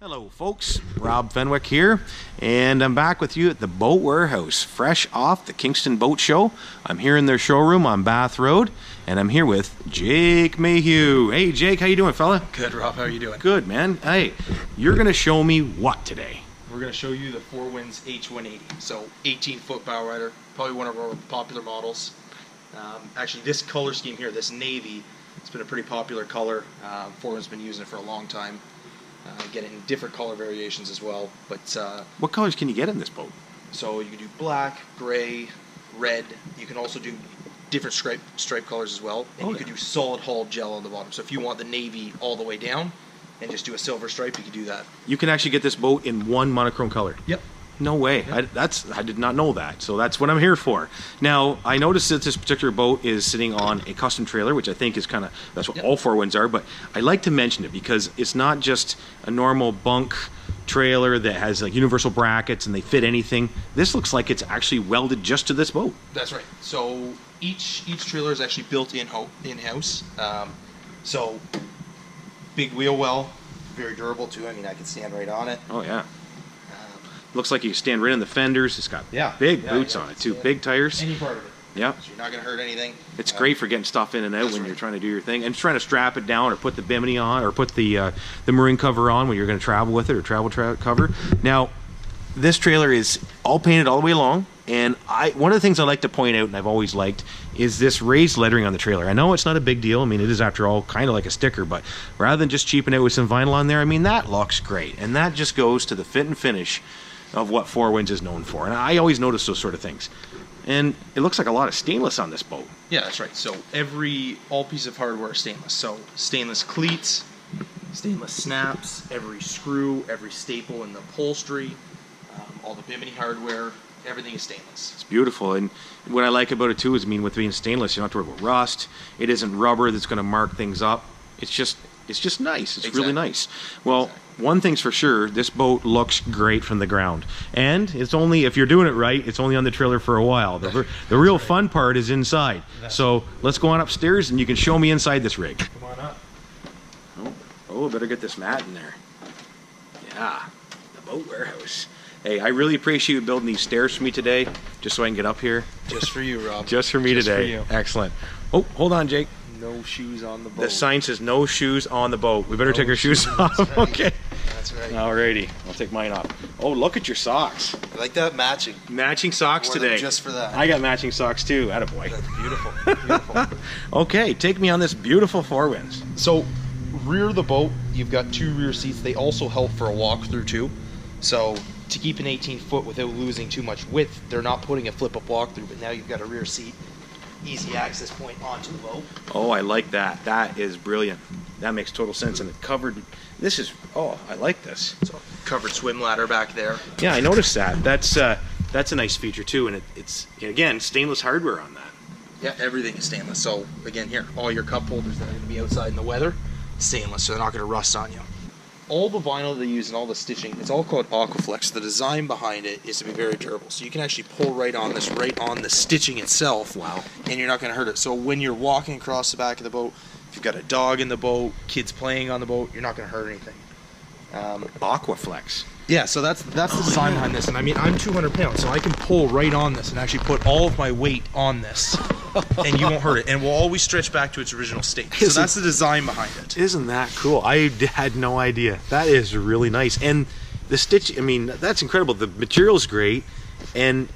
Hello folks, Rob Fenwick here, and I'm back with you at the Boat Warehouse, fresh off the Kingston Boat Show. I'm here in their showroom on Bath Road, and I'm here with Jake Mayhew. Hey Jake, how you doing, fella? Good, Rob, how are you doing? Good, man. Hey, you're gonna show me what today? We're gonna show you the Four Winds H180, so 18-foot bow rider, probably one of our popular models. Actually, this color scheme here, this navy, it's been a pretty popular color. Four Winds been using it for a long time. Get it in different color variations as well. But what colors can you get in this boat? so you can do black, gray, red. You can also do different stripe colors as well, and you can do solid hull gel on the bottom. So if you want the navy all the way down and just do a silver stripe, you can do that. You can actually get this boat in one monochrome color. Yep. No way. Yep. I did not know that. So that's what I'm here for. Now, I noticed that this particular boat is sitting on a custom trailer, which I think is kind of, that's what all Four Winds are, but I like to mention it because it's not just a normal bunk trailer that has like universal brackets and they fit anything. This looks like it's actually welded just to this boat. That's right. So each trailer is actually built in-house. So big wheel well, very durable too. I mean, I can stand right on it. Oh yeah. Looks like you can stand right in the fenders. It's got big boots on it too, big tires. Any part of it. Yeah. So you're not going to hurt anything. It's great for getting stuff in and out when you're trying to do your thing. And trying to strap it down or put the bimini on or put the marine cover on when you're going to travel with it, or travel cover. Now, this trailer is all painted all the way along. And one of the things I like to point out, and I've always liked, is this raised lettering on the trailer. I know it's not a big deal. I mean, it is, after all, kind of like a sticker. But rather than just cheaping it with some vinyl on there, I mean, that looks great. And that just goes to the fit and finish of what Four Winds is known for. And I always notice those sort of things. And it looks like a lot of stainless on this boat. Yeah, that's right. So all piece of hardware is stainless. So stainless cleats, stainless snaps, every screw, every staple in the upholstery, all the bimini hardware, everything is stainless. It's beautiful. And what I like about it too is, I mean, with being stainless, you don't have to worry about rust. It isn't rubber that's going to mark things up. It's just nice. It's really nice. Well, one thing's for sure, this boat looks great from the ground. And it's only, if you're doing it right, it's only on the trailer for a while. The real fun part is inside. So let's go on upstairs and you can show me inside this rig. Come on up. Oh, better get this mat in there. Yeah, the Boat Warehouse. Hey, I really appreciate you building these stairs for me today, just so I can get up here. Just for you, Rob. Just for me today. For you. Excellent. Oh, hold on, Jake. No shoes on the boat. The sign says no shoes on the boat. We better take our shoes off. That's right. Okay. That's right. Alrighty. I'll take mine off. Oh, look at your socks. I like that matching. Matching socks today. Just for that. I got matching socks too. Attaboy. That's beautiful. Beautiful. Okay, take me on this beautiful Four Winds. So, rear of the boat, you've got two rear seats. They also help for a walkthrough too. So, to keep an 18-foot without losing too much width, they're not putting a flip-up walkthrough, but now you've got a rear seat. Easy access point onto the boat. Oh, I like that. That is brilliant. That makes total sense. And it covered, this is, oh, I like this. So, covered swim ladder back there. Yeah, I noticed that. That's a nice feature too, and it's again stainless hardware on that. Yeah, everything is stainless. So again, here, all your cup holders that are going to be outside in the weather, stainless, so they're not going to rust on you. All the vinyl they use and all the stitching, it's all called Aquaflex. The design behind it is to be very durable. So you can actually pull right on this, right on the stitching itself. Wow. And you're not going to hurt it. So when you're walking across the back of the boat, if you've got a dog in the boat, kids playing on the boat, you're not going to hurt anything. Aquaflex. Yeah, so that's the design behind this. And I mean, I'm 200 pounds, so I can pull right on this and actually put all of my weight on this, and you won't hurt it. And will always stretch back to its original state. So that's the design behind it. Isn't that cool? I had no idea. That is really nice. And the stitch, I mean, that's incredible. The material's great. And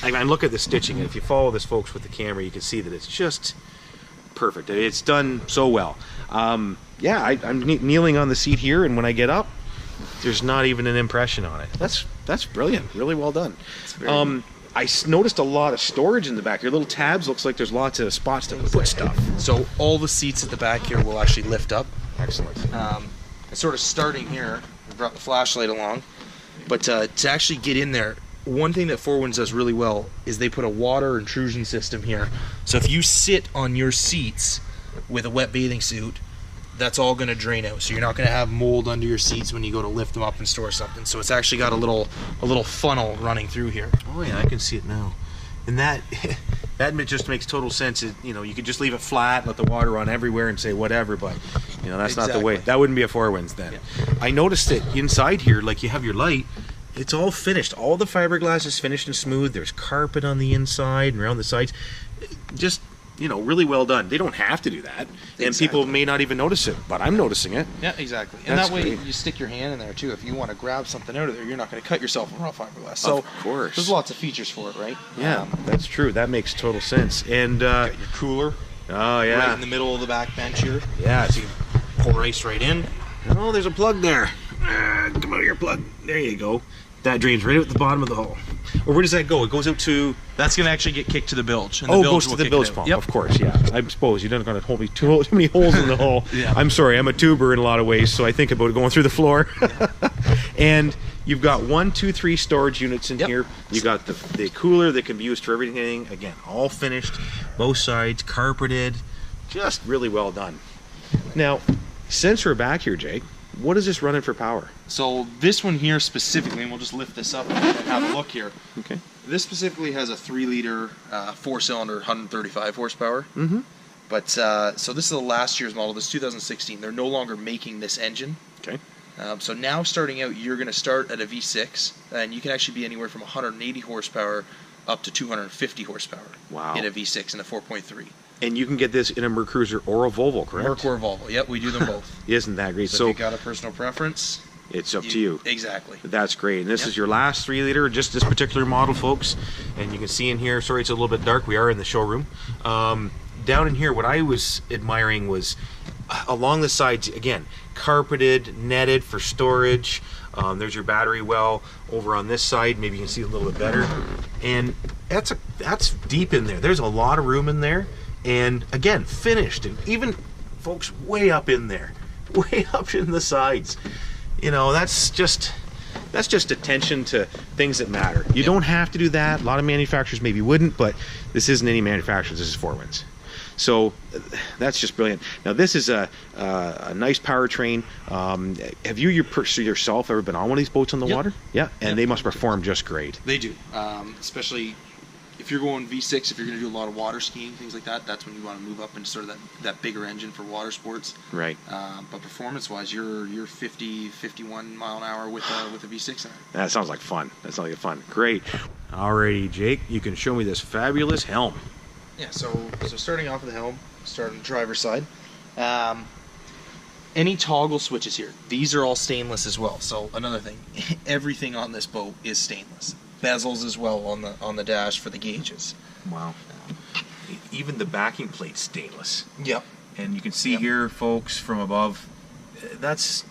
I look at the stitching, and if you follow this, folks, with the camera, you can see that it's just perfect. It's done so well. Yeah, I'm kneeling on the seat here, and when I get up, there's not even an impression on it. That's brilliant. Really well done. I noticed a lot of storage in the back. Your little tabs, looks like there's lots of spots to put stuff. So all the seats at the back here will actually lift up. Excellent. Sort of starting here, we brought the flashlight along, but to actually get in there, one thing that Four Winds does really well is they put a water intrusion system here. So if you sit on your seats with a wet bathing suit, that's all going to drain out. So you're not going to have mold under your seats when you go to lift them up and store something. So it's actually got a little funnel running through here. Oh yeah, I can see it now. And that just makes total sense. You know, you could just leave it flat, let the water run everywhere, and say whatever. But You know, that's not the way. Exactly. That wouldn't be a Four Winds then. Yeah. I noticed that inside here, like you have your light, it's all finished. All the fiberglass is finished and smooth. There's carpet on the inside and around the sides. Just, you know, really well done. They don't have to do that. And Exactly. people may not even notice it, but I'm noticing it. Yeah, exactly. And That's that way great. you stick your hand in there too. If you want to grab something out of there, you're not going to cut yourself on raw fiberglass. So Of course. there's lots of features for it, right? Yeah, that's true. That makes total sense. And, Got your cooler oh, yeah. right in the middle of the back bench here. Yeah, So you can pour ice right in. oh, there's a plug there. Come out here, plug. There you go. That drains right out the bottom of the hole. Or where does that go? It goes out to... That's going to actually get kicked to the bilge. And Oh, the it bilge goes to will the kick it bilge out. pump, Yep. of course, yeah. I suppose you're not going to hold me too many holes in the hull. Yeah. I'm sorry, I'm a tuber in a lot of ways, so I think about it going through the floor. And you've got 1, 2, 3 storage units in Yep. here. You got the cooler that can be used for everything. Again, all finished, both sides, carpeted. Just really well done. Now, since we're back here, Jake, what is this running for power? So this one here specifically, and we'll just lift this up and have a look here. Okay. This specifically has a 3-liter, 4-cylinder, 135 horsepower. Mm-hmm. But so this is the last year's model. This is 2016. They're no longer making this engine. Okay. So now starting out, you're going to start at a V6, and you can actually be anywhere from 180 horsepower up to 250 horsepower. Wow. In a V6 and a 4.3. And you can get this in a Mercruiser or a Volvo, correct? Merc or Volvo. Yep, we do them both. Isn't that great? So if you got a personal preference, it's up to you. Exactly. That's great. And this Yep. is your last 3-liter, just this particular model, folks. And you can see in here, sorry it's a little bit dark, we are in the showroom. Down in here, what I was admiring was along the sides, again, carpeted, netted for storage. There's your battery well over on this side. Maybe you can see a little bit better. And that's deep in there. There's a lot of room in there. And again, finished. And even, folks, way up in there. Way up in the sides. You know, that's just attention to things that matter. You don't have to do that. A lot of manufacturers maybe wouldn't, but this isn't any manufacturer. This is Four Winds. So that's just brilliant. Now this is a nice powertrain. Have you yourself ever been on one of these boats on the Yep. water? Yeah, and Yep. they must perform just great. They do. Especially if you're going V6, if you're going to do a lot of water skiing, things like that, that's when you want to move up into sort of that bigger engine for water sports. Right. But performance-wise, you're 50, 51 mile an hour with a V6 in it. That sounds like fun. That sounds like fun. Great. Alrighty, Jake, you can show me this fabulous Helm. Yeah, so starting off with the helm, start on the driver's side. Any toggle switches here, these are all stainless as well. So another thing, everything on this boat is stainless. Bezels as well on the dash for the gauges. Wow. Even the backing plate's stainless. Yep. And you can see Yep. here, folks, from above, that's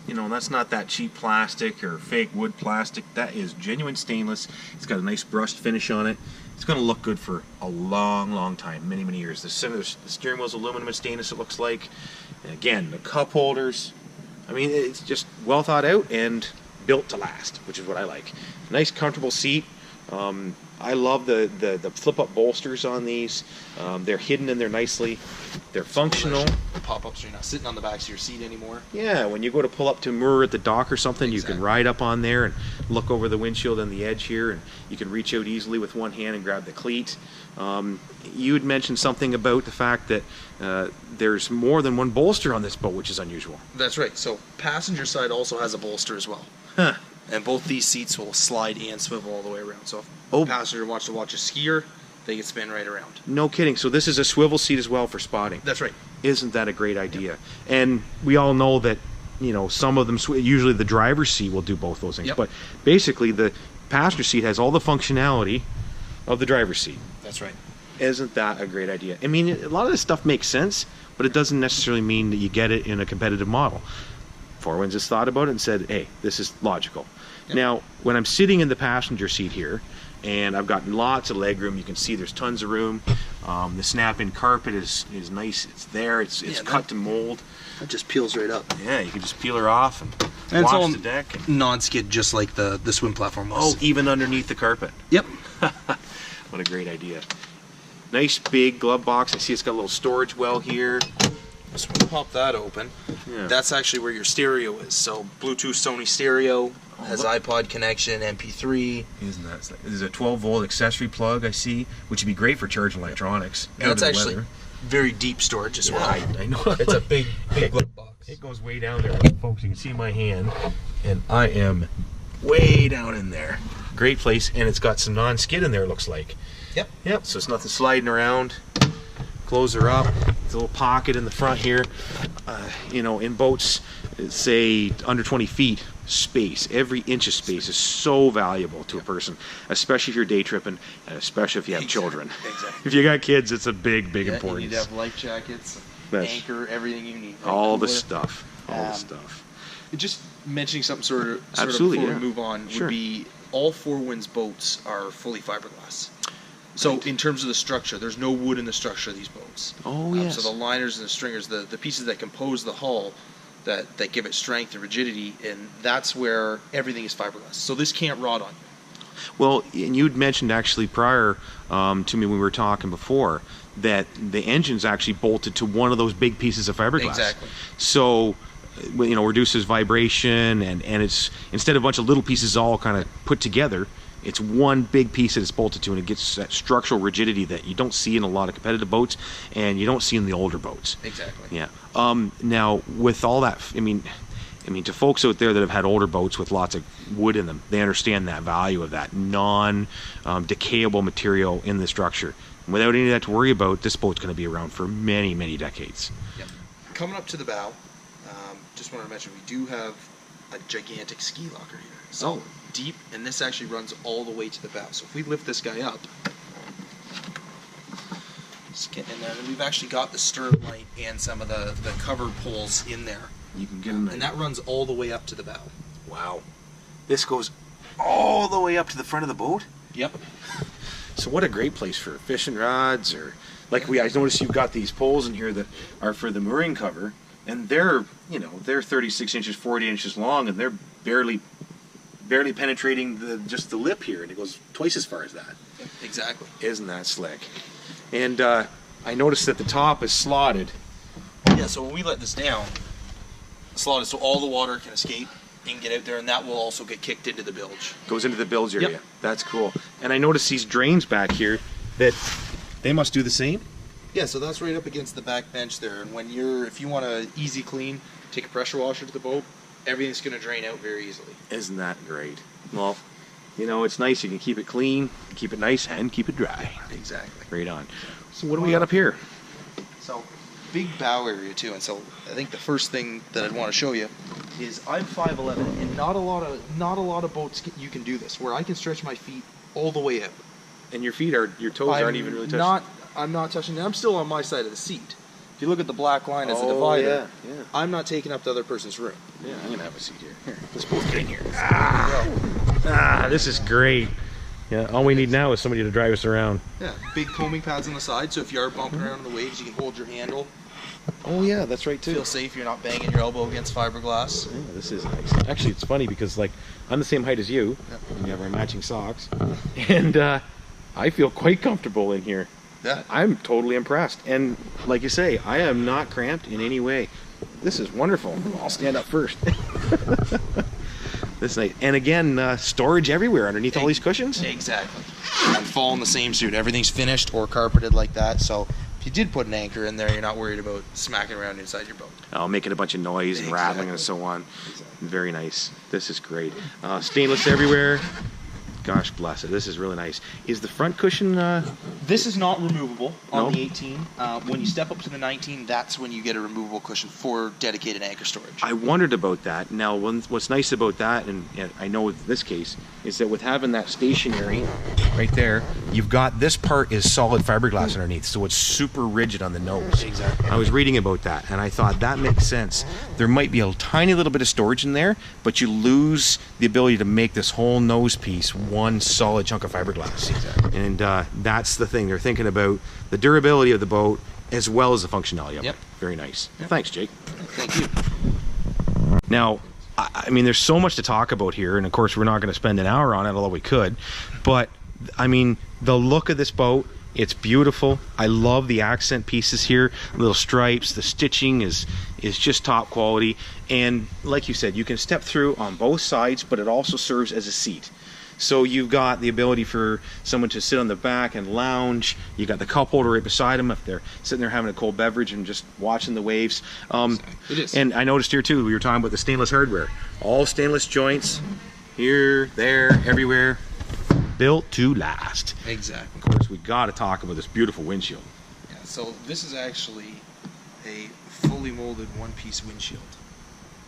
not that cheap plastic or fake wood plastic. That is genuine stainless. It's got a nice brushed finish on it. It's going to look good for a long, long time, many, many years. The steering wheel's aluminum and stainless, it looks like. And again, the cup holders. I mean, it's just well thought out and built to last, which is what I like. Nice, comfortable seat. I love the flip-up bolsters on these. They're hidden in there nicely. They're functional. The pop-ups, so you're not sitting on the back of your seat anymore. Yeah, when you go to pull up to moor at the dock or something, you can Exactly. ride up on there and look over the windshield and the edge here, and you can reach out easily with one hand and grab the cleat. You had mentioned something about the fact that there's more than one bolster on this boat, which is unusual. That's right. So passenger side also has a bolster as well. Huh. And both these seats will slide and swivel all the way around. So if Oh. a passenger wants to watch a skier, they can spin right around. No kidding. So this is a swivel seat as well for spotting. That's right. Isn't that a great idea? And we all know that, some of them, usually the driver's seat will do both those things. Yep. But basically, the passenger seat has all the functionality of the driver's seat. That's right. Isn't that a great idea? I mean, a lot of this stuff makes sense, but it doesn't necessarily mean that you get it in a competitive model. Four Winds has thought about it and said, hey, this is logical. Yep. Now, when I'm sitting in the passenger seat here, and I've got lots of leg room, you can see there's tons of room. The snap-in carpet is nice. It's there. It's cut to mold. It just peels right up. Yeah, you can just peel her off and And it's all wash the deck. non-skid, just like the swim platform was. Oh, even underneath the carpet. Yep. What a great idea. Nice big glove box. I see it's got a little storage well here. So when you pop that open, Yeah. that's actually where your stereo is. So Bluetooth Sony stereo, has look. iPod connection, MP3. Isn't that? There's a 12-volt accessory plug I see, which would be great for charging electronics. And out that's in the actually weather. very deep storage as Yeah, well. I know. It's a big glove box. It goes way down there, folks. You can see my hand, and I am way down in there. Great place, and it's got some non-skid in there, it looks like. Yep, so it's nothing sliding around. Close her up. There's a little pocket in the front here. You know, in boats, say under 20 feet, space, every inch of space is so valuable to a person, especially if you're day tripping, and especially if you have children. Exactly. If you got kids, it's a big importance. You need to have life jackets, anchor, everything you need. All the stuff. Just mentioning something sort of Absolutely, before we move on Sure. would be all Four Winds boats are fully fiberglass. So in terms of the structure, there's no wood in the structure of these boats. Oh, yes. So the liners and the stringers, the pieces that compose the hull, that give it strength and rigidity, and that's where everything is fiberglass. So this can't rot on you. Well, and you'd mentioned actually prior to me when we were talking before that the engine's actually bolted to one of those big pieces of fiberglass. Exactly. So, you know, reduces vibration, and it's instead of a bunch of little pieces all kind of put together, it's one big piece that it's bolted to, and it gets that structural rigidity that you don't see in a lot of competitive boats, and you don't see in the older boats. Exactly. Yeah. Now, with all that, I mean, to folks out there that have had older boats with lots of wood in them, they understand that value of that non-decayable material in the structure. And without any of that to worry about, this boat's going to be around for many, many decades. Yep. Coming up to the bow, just wanted to mention we do have a gigantic ski locker here. So deep, and this actually runs all the way to the bow. So if we lift this guy up, and then we've actually got the stern light and some of the cover poles in there. You can get them, and that runs all the way up to the bow. Wow, this goes all the way up to the front of the boat. Yep. So what a great place for fishing rods, or like I noticed you've got these poles in here that are for the mooring cover, and they're 36 inches, 40 inches long, and they're barely penetrating just the lip here, and it goes twice as far as that. Yep, exactly. Isn't that slick? And I noticed that the top is slotted. Yeah, so when we let this down, slotted so all the water can escape and get out there, and that will also get kicked into the bilge. Goes into the bilge area. Yep. That's cool. And I noticed these drains back here that they must do the same. Yeah, so that's right up against the back bench there, and if you want to easy clean, take a pressure washer to the boat, everything's going to drain out very easily. Isn't that great? Well, it's nice. You can keep it clean, keep it nice, and keep it dry. Exactly. Right on. So what do we got up here? So, big bow area too, and so I think the first thing that I'd want to show you is I'm 5'11", and not a lot of boats you can do this, where I can stretch my feet all the way out. And your toes aren't even really touching. I'm not touching it. I'm still on my side of the seat. If you look at the black line as a divider, yeah. I'm not taking up the other person's room. Yeah, I'm gonna have a seat here. Here, let's both get in here. This is great. Yeah, all we need now is somebody to drive us around. Yeah, big combing pads on the side, so if you are bumping around in the waves, you can hold your handle. Oh yeah, that's right too. Feel safe. You're not banging your elbow against fiberglass. Yeah, this is nice. Actually, it's funny because I'm the same height as you. Yep. And we have our matching socks, and I feel quite comfortable in here. Yeah. I'm totally impressed. And like you say, I am not cramped in any way. This is wonderful. I'll stand up first. This night. And again, storage everywhere underneath all these cushions. Exactly. And fall in the same suit. Everything's finished or carpeted like that. So if you did put an anchor in there, you're not worried about smacking around inside your boat. Making a bunch of noise and rattling and so on. Exactly. Very nice. This is great. Stainless everywhere. Gosh bless it. This is really nice. Is the front cushion... This is not removable on No? the 18. When you step up to the 19, that's when you get a removable cushion for dedicated anchor storage. I wondered about that. Now, what's nice about that, and I know with this case, is that with having that stationary right there, you've got this part is solid fiberglass underneath, so it's super rigid on the nose. Exactly. I was reading about that, and I thought that makes sense. There might be a tiny little bit of storage in there, but you lose the ability to make this whole nose piece one solid chunk of fiberglass. Exactly. And that's the thing. They're thinking about the durability of the boat as well as the functionality of it. Very nice. Yep. Thanks, Jake. Thank you. Now, I mean, there's so much to talk about here, and of course, we're not going to spend an hour on it, although we could. But, I mean, the look of this boat, it's beautiful. I love the accent pieces here, little stripes. The stitching is just top quality. And like you said, you can step through on both sides, but it also serves as a seat. So you've got the ability for someone to sit on the back and lounge. You got the cup holder right beside them if they're sitting there having a cold beverage and just watching the waves. It is. And I noticed here too, we were talking about the stainless hardware. All stainless joints, here, there, everywhere. Built to last. Exactly. Of course, we got to talk about this beautiful windshield. Yeah, so this is actually a fully molded one-piece windshield.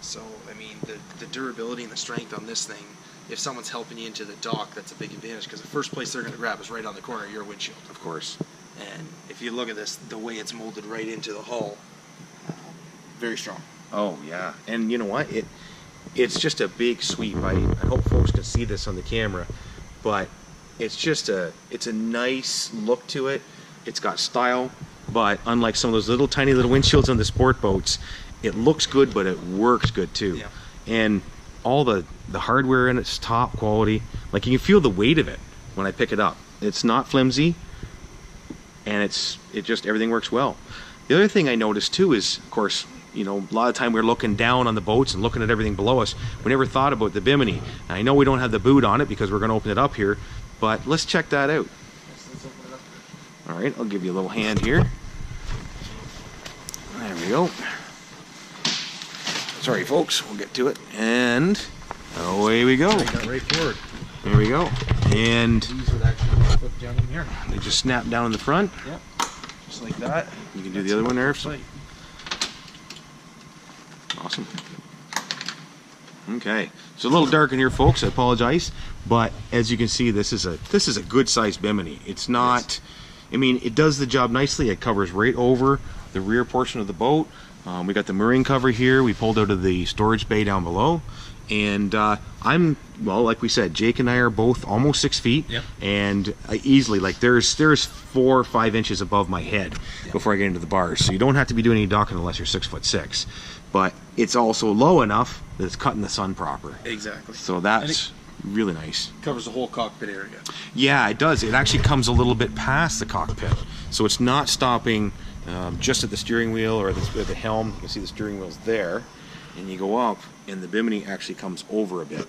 So, I mean, the durability and the strength on this thing, if someone's helping you into the dock, that's a big advantage, because the first place they're going to grab is right on the corner of your windshield. Of course. And if you look at this, the way it's molded right into the hull, very strong. Oh, yeah. And you know what? It's just a big sweep. I hope folks can see this on the camera, but it's a nice look to it. It's got style, but unlike some of those little tiny little windshields on the sport boats, it looks good, but it works good too. Yeah. And all the hardware in it's top quality. Like, you can feel the weight of it when I pick it up. It's not flimsy, and it just everything works well. The other thing I noticed too is, of course, you know, a lot of time we're looking down on the boats and looking at everything below us. We never thought about the bimini. Now, I know we don't have the boot on it because we're going to open it up here, but let's check that out. Let's open it up. All right, I'll give you a little hand here. There we go. Sorry, folks, we'll get to it. And away we go. Got right forward. There we go. And These would actually flip down in here. they just snap down in the front. Yep. Just like that. You can do the other one there. Like, Awesome. Okay, it's a little dark in here, folks. I apologize, but as you can see, this is a good-sized bimini. It's not. I mean, it does the job nicely. It covers right over the rear portion of the boat. We got the mooring cover here. We pulled out of the storage bay down below, and well, like we said, Jake and I are both almost 6 feet, yep. and easily, like, there's 4 or 5 inches above my head before I get into the bars. So you don't have to be doing any docking unless you're 6'6". But it's also low enough that it's cutting the sun proper. exactly. So that's really nice. Covers the whole cockpit area. Yeah, it does. It actually comes a little bit past the cockpit. So it's not stopping just at the steering wheel or the helm. You can see the steering wheel's there. And you go up, and the bimini actually comes over a bit.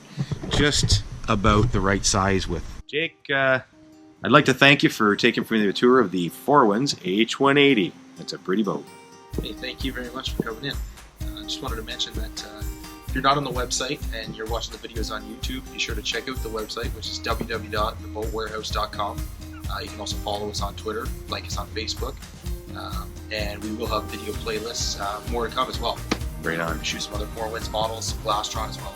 Just about the right size with. Jake, I'd like to thank you for taking me the tour of the Four Winds H180. It's a pretty boat. Hey, thank you very much for coming in. I just wanted to mention that if you're not on the website and you're watching the videos on YouTube, be sure to check out the website, which is www.theboatwarehouse.com. You can also follow us on Twitter, like us on Facebook, and we will have video playlists, more to come as well. Right on. Shoot some other Four Winds models, some Blastron as well.